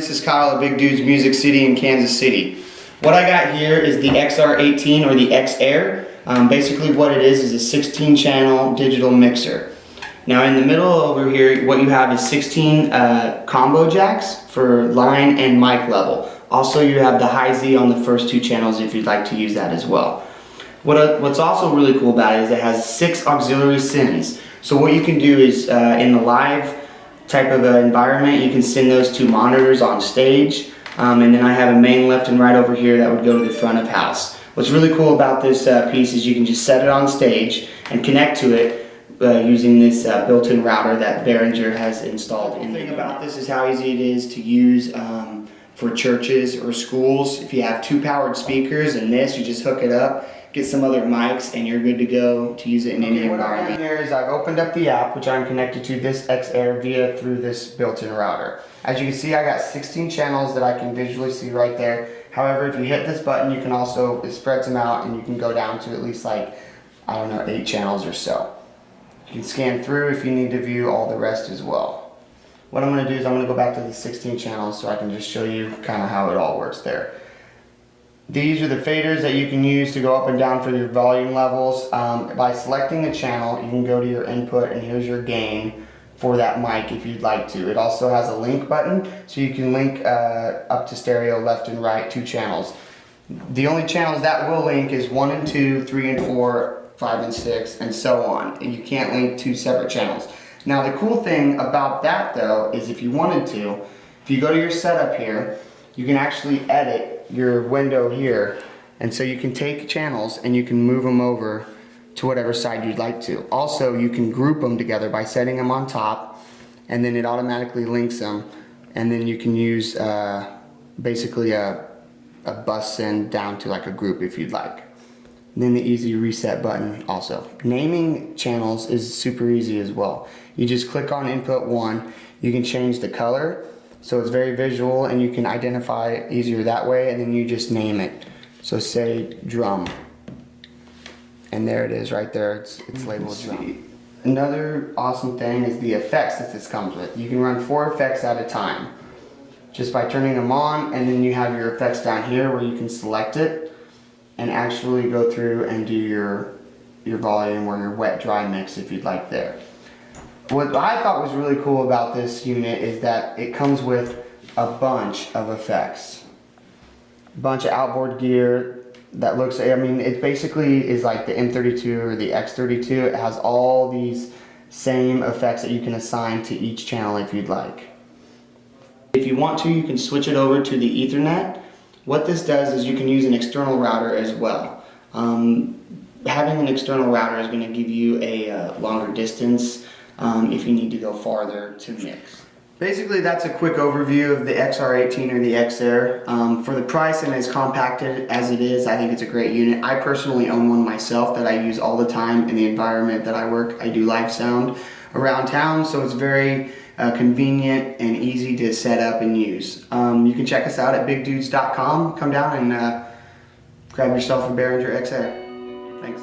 this is Kyle at Big Dudes Music City in Kansas City. What I got here is the XR18 or the XR. Basically what it is a 16 channel digital mixer. Now in the middle over here, what you have is 16 combo jacks for line and mic level. Also you have the high Z on the first two channels if you'd like to use that as well. What's also really cool about it is it has 6 auxiliary sends. So what you can do is in the live type of environment, you can send those to monitors on stage. And then I have a main left and right over here that would go to the front of house. What's really cool about this piece is you can just set it on stage and connect to it using this built-in router that Behringer has installed. The thing about this is how easy it is to use for churches or schools. If you have 2 powered speakers and this, you just hook it up, get some other mics, and you're good to go to use it in any environment. Here is I've opened up the app, which I'm connected to this XR through this built-in router. As you can see, I got 16 channels that I can visually see right there. However, if you hit this button, you can also, it spreads them out and you can go down to at least like, I don't know, 8 channels or so. You can scan through if you need to view all the rest as well. What I'm going to do is I'm going to go back to the 16 channels so I can just show you kind of how it all works there. These are the faders that you can use to go up and down for your volume levels. By selecting a channel, you can go to your input and here's your gain for that mic if you'd like to. It also has a link button, so you can link up to stereo, left and right, 2 channels. The only channels that will link is 1 and 2, 3 and 4, 5 and 6, and so on. And you can't link 2 separate channels. Now the cool thing about that though is if you wanted to, if you go to your setup here, you can actually edit your window here, and so you can take channels and you can move them over to whatever side you'd like to. Also, you can group them together by setting them on top, and then it automatically links them, and then you can use basically a bus send down to like a group if you'd like. And then the easy reset button also. Naming channels is super easy as well. You just click on input 1, you can change the color, so it's very visual and you can identify it easier that way, and then you just name it. So say drum. And there it is right there, it's labeled drum. Another awesome thing is the effects that this comes with. You can run 4 effects at a time just by turning them on, and then you have your effects down here where you can select it and actually go through and do your volume or your wet dry mix if you'd like there. What I thought was really cool about this unit is that it comes with a bunch of effects. A bunch of outboard gear that looks, I mean, it basically is like the M32 or the X32. It has all these same effects that you can assign to each channel if you'd like. If you want to, you can switch it over to the Ethernet. What this does is you can use an external router as well. Having an external router is going to give you a longer distance if you need to go farther to mix. Basically, that's a quick overview of the XR18 or the XR. For the price and as compacted as it is, I think it's a great unit. I personally own one myself that I use all the time in the environment that I work. I do live sound around town, so it's very convenient and easy to set up and use. You can check us out at bigdudes.com. Come down and grab yourself a Behringer XR. Thanks.